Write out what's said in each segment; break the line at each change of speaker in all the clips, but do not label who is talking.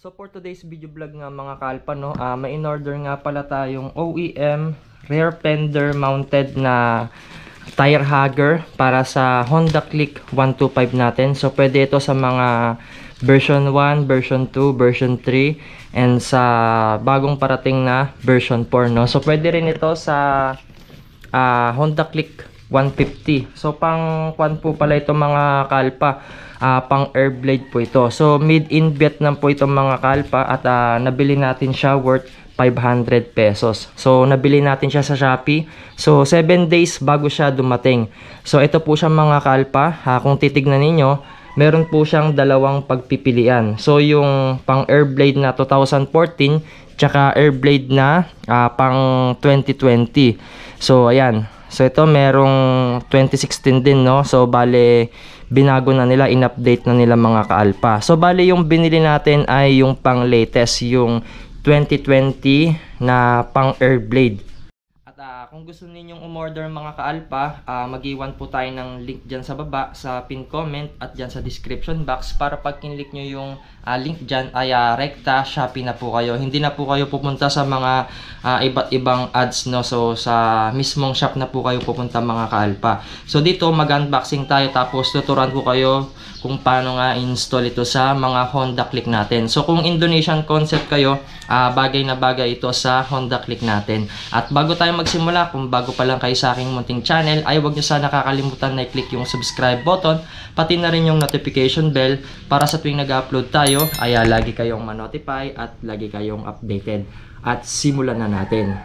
So for today's video vlog nga mga kalpa, no, may in-order nga pala tayong OEM rear fender mounted na tire hugger para sa Honda Click 125 natin. So pwede ito sa mga version 1, version 2, version 3 and sa bagong parating na version 4, no. So pwede rin ito sa Honda Click 150. So pang kwan po pala ito mga kalpa, pang air blade po ito. So made in Vietnam po itong mga kalpa at nabili natin siya worth 500 pesos. So nabili natin siya sa Shopee. So 7 days bago siya dumating. So ito po siya mga kalpa, kung titignan ninyo, meron po siyang dalawang pagpipilian. So yung pang air blade na 2014 tsaka air blade na pang 2020. So ayan. So ito merong 2016 din, no. So bale binago na nila, in-update na nila mga kaalpa. So bale yung binili natin ay yung pang latest, yung 2020 na pang air blade. At kung gusto ninyong umorder mga kaalpa, mag-iwan po tayo ng link dyan sa baba sa pin comment at dyan sa description box para pag kinlik nyo yung link dyan ay rekta Shopee na po kayo. Hindi na po kayo pupunta sa mga iba't ibang ads, no. So sa mismong shop na po kayo pupunta mga kaalpa. So dito mag-unboxing tayo tapos tuturuan ko kayo kung paano nga install ito sa mga Honda Click natin. So kung Indonesian concept kayo, bagay na bagay ito sa Honda Click natin. At bago tayo magsimula, kung bago pa lang kayo sa aking munting channel, ay huwag nyo sana kakalimutan na i-click yung subscribe button, pati na rin yung notification bell para sa tuwing nag-upload tayo, ay lagi kayong ma-notify at lagi kayong updated. At simulan na natin.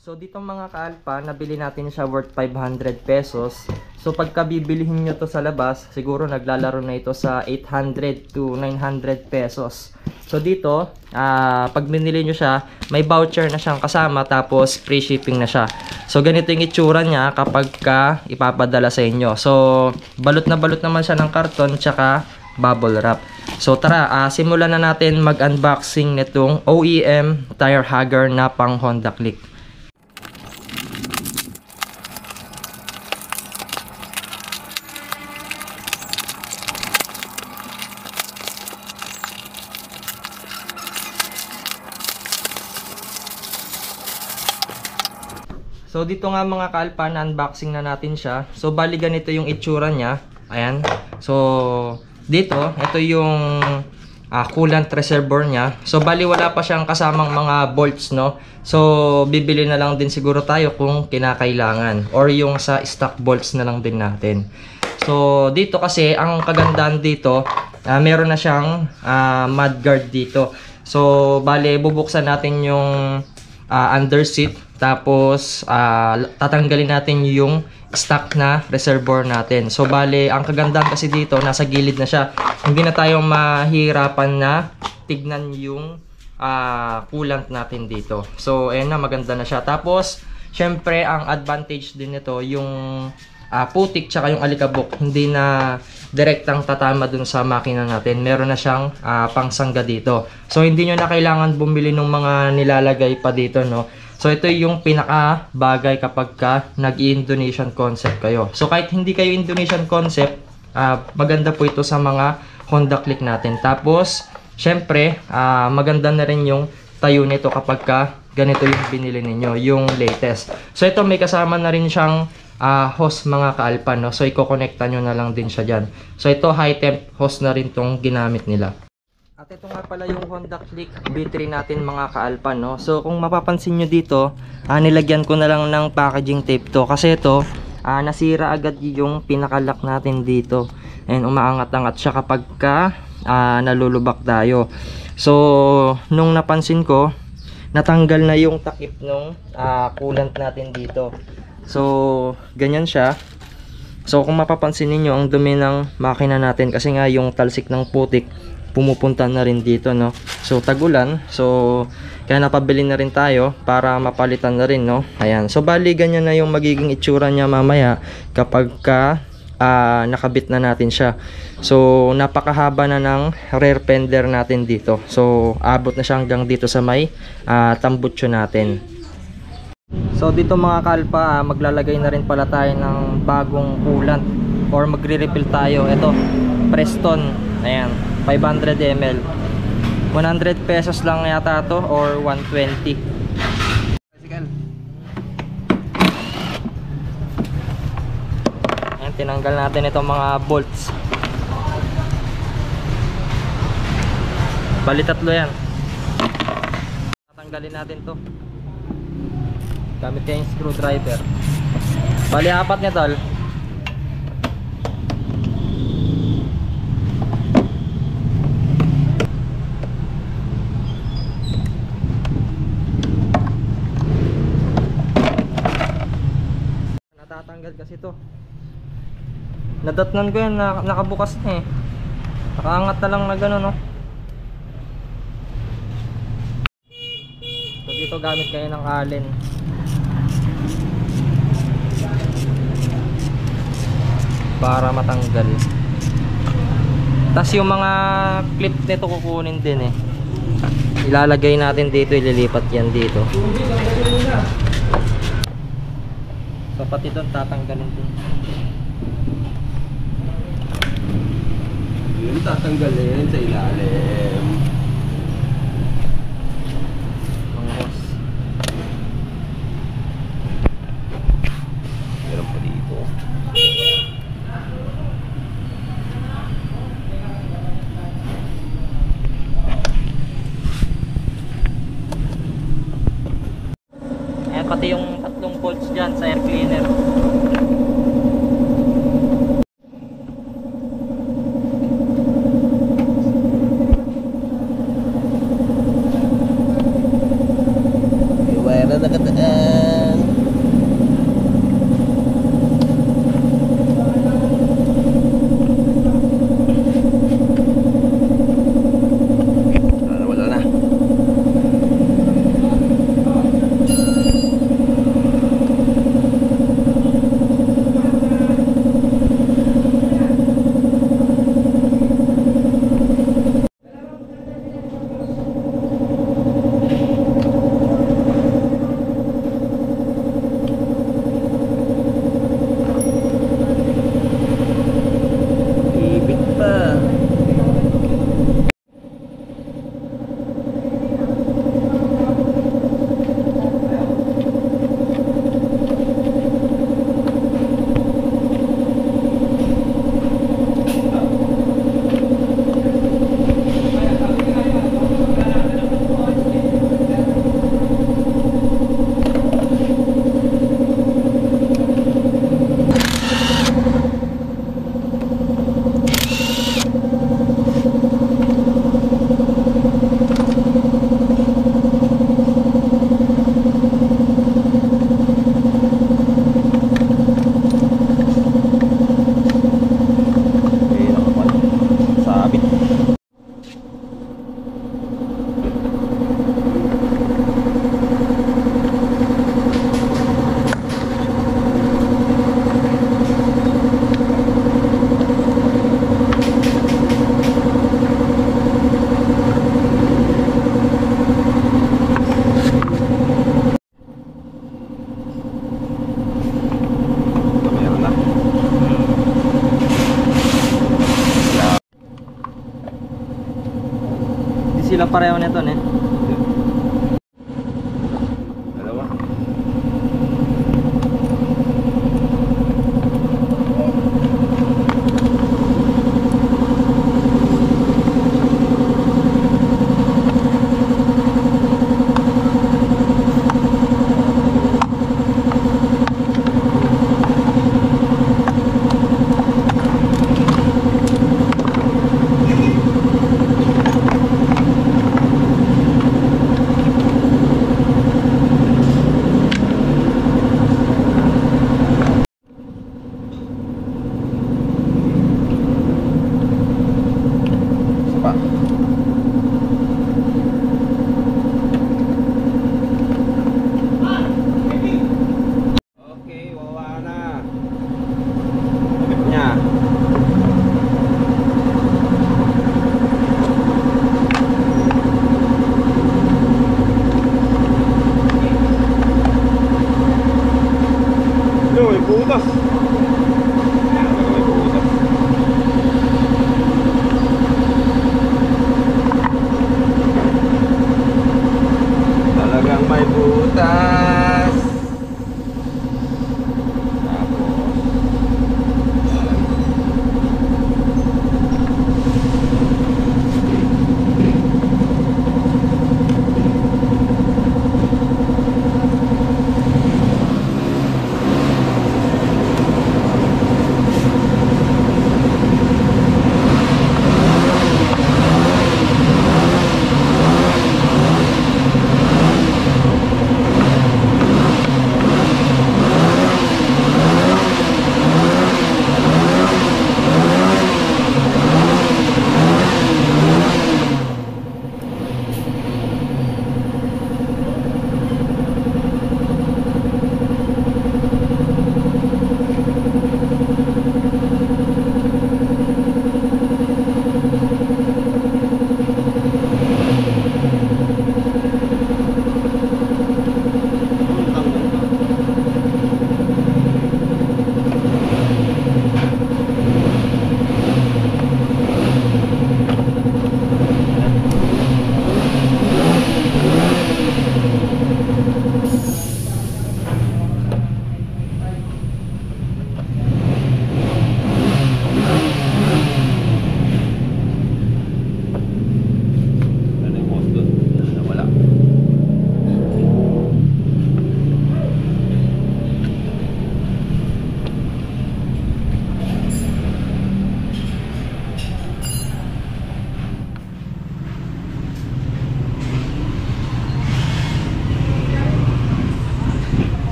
So dito mga kaalpa, nabili natin siya worth 500 pesos. So pagka bibilihin nyo to sa labas, siguro naglalaro na ito sa 800 to 900 pesos. So dito, pag binili nyo siya, may voucher na siyang kasama tapos free shipping na siya. So ganito yung itsura niya kapag ka ipapadala sa inyo. So balot na balot naman siya ng karton tsaka bubble wrap. So tara, simulan na natin mag-unboxing nitong OEM tire hugger na pang Honda Click. So dito nga mga kaalpa, na-unboxing na natin siya. So bali ganito yung itsura niya. Ayan. So dito, ito yung coolant reservoir niya. So bali wala pa siyang kasamang mga bolts, no. So bibili na lang din siguro tayo kung kinakailangan, or yung sa stock bolts na lang din natin. So dito kasi ang kagandahan dito, meron na siyang mudguard dito. So bali bubuksan natin yung under seat, tapos tatanggalin natin yung stock na reservoir natin. So bale ang kagandahan kasi dito, nasa gilid na siya, hindi na tayo mahirapan na tignan yung coolant natin dito. So ayan na, maganda na siya. Tapos syempre ang advantage din nito, yung putik tsaka yung alikabok hindi na direktang tatama dun sa makina natin. Meron na siyang pangsangga dito. So hindi nyo na kailangan bumili ng mga nilalagay pa dito, no. So ito yung pinaka bagay kapag ka nag-Indonesian concept kayo. So kahit hindi kayo Indonesian concept, maganda po ito sa mga Honda Click natin. Tapos syempre maganda na rin yung tayo nito kapag ka ganito yung binili ninyo, yung latest. So ito may kasama na rin siyang hose mga kaalpa, no. So i-connecta nyo na lang din siya dyan. So ito high temp hose na rin tong ginamit nila. At ito nga pala yung Honda Click B3 natin mga kaalpa, no. So kung mapapansin nyo dito, nilagyan ko na lang ng packaging tape to kasi ito nasira agad yung pinakalock natin dito. And umaangat-angat siya kapag ka nalulubak tayo. So nung napansin ko, natanggal na yung takip ng coolant natin dito. So ganyan siya. So kung mapapansin niyo, ang dumi ng makina natin kasi nga yung talsik ng putik pumupunta na rin dito, no. So tagulan, so kaya napabili na rin tayo para mapalitan na rin, no. Ayan. So bali ganyan na yung magiging itsura niya mamaya kapag ka nakabit na natin siya. So napakahaba na ng rear fender natin dito. So abot na siya hanggang dito sa may tambutso natin. So dito mga kalpa, maglalagay na rin pala tayo ng bagong coolant or magre-refill tayo. Ito, Preston, ayan, 500 ml, 100 pesos lang yata to or 120. Ayan, tinanggal natin itong mga bolts. Bali tatlo yan. Tatanggalin natin to gamit yung screwdriver. Bali apat niya tol. Natatanggal kasi to. Nadatnan ko yan, nakabukas na eh. Nakaangat na lang na gano'n, no? So dito gamit kayo ng allen para matanggal. Tas yung mga clip nito kukunin din eh. Ilalagay natin dito, ililipat yan dito. So pati doon tatanggalin din.
Yun tatanggalin sa ilalim.
Pangos.
Meron pa dito.
Ayan, pati yung tatlong bolts dyan sa air cleaner.
Iwala na kataan. Wala na. Ibig pa. Sabit. Meron na.
Hindi sila pareho nito eh.
Dalawa. butas. May butas. Talagang may butas.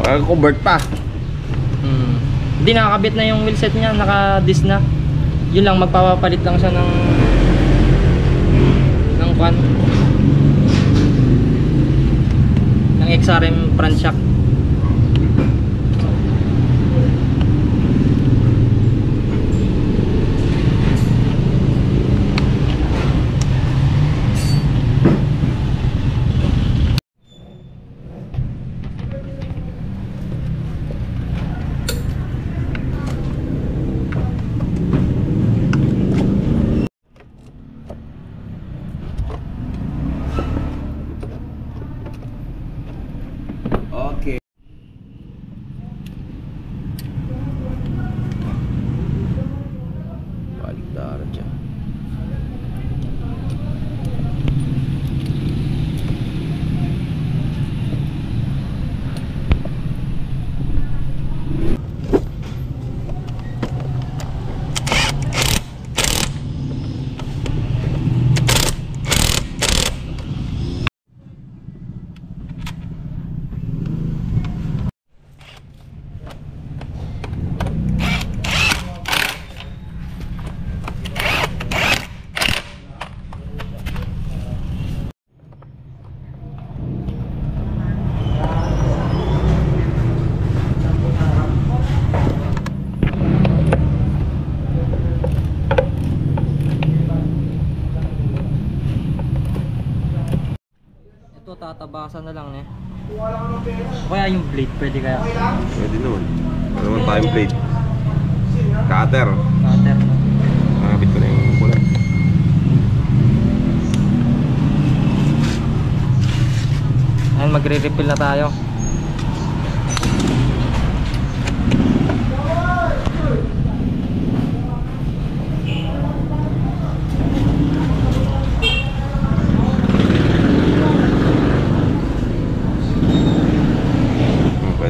Makaka-convert pa.
Hindi nakakabit na yung wheelset niya, naka-disc na. Yun lang, magpapapalit lang siya ng kwan, ng XRM front shock.
Okay. Baliktaran siya.
Ito tatabasan na lang eh. O kaya yung blade, pwede kaya?
Pwede naman. Ano naman tayong plate? Cutter.
Cutter.
Nakabit ko na yung kulay.
Ayun, magre-refill na tayo.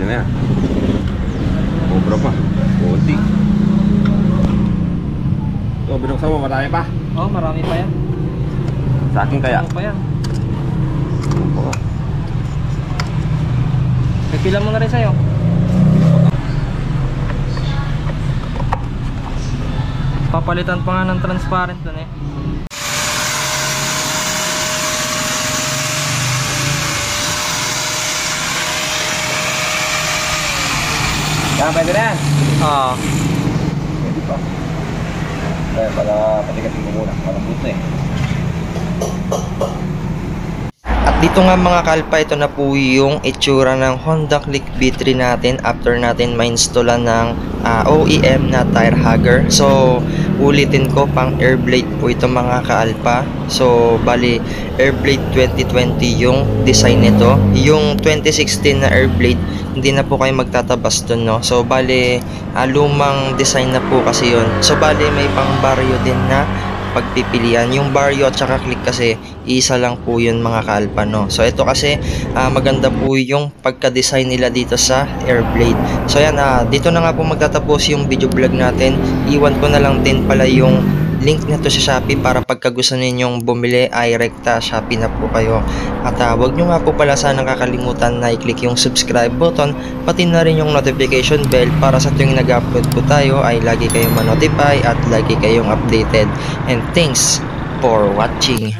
Pwede na yan. Cobra pa. Kunti. So, binuksan mo, marami pa.
Oh, marami pa yan.
Sa akin kaya.
Marami pa yan.
Oo.
Nagpila mo na rin sa'yo. Papalitan pa nga ng transparent dun eh.
Yan, pwede na yan.
Oo.
Pwede pa. Kaya pala patikatin mo muna. Malambot na eh.
At dito nga mga kalpa, ito na po yung itsura ng Honda Click V3 natin after natin ma-installan ng OEM na tire hugger. So, ulitin ko, pang Airblade po ito mga kaalpa. So, bali, Airblade 2020 yung design nito. Yung 2016 na Airblade, hindi na po kayo magtatabas dun, no? So, bali, lumang design na po kasi yun. So, bali, may pang baryo din na pagpipilian. Yung Vario at saka Click kasi isa lang po yun mga kaalpa, no. So ito kasi maganda po yung pagka-design nila dito sa Airblade. So yan, dito na nga po magtatapos yung video vlog natin. Iwan ko na lang din pala yung link nito sa Shopee para pagka gusto ninyong bumili ay rekta Shopee na po kayo. At wag nyo nga po pala sanang kakalimutan na i-click yung subscribe button, pati na rin yung notification bell para sa tuwing nag-upload po tayo ay lagi kayong ma-notify at lagi kayong updated. And thanks for watching.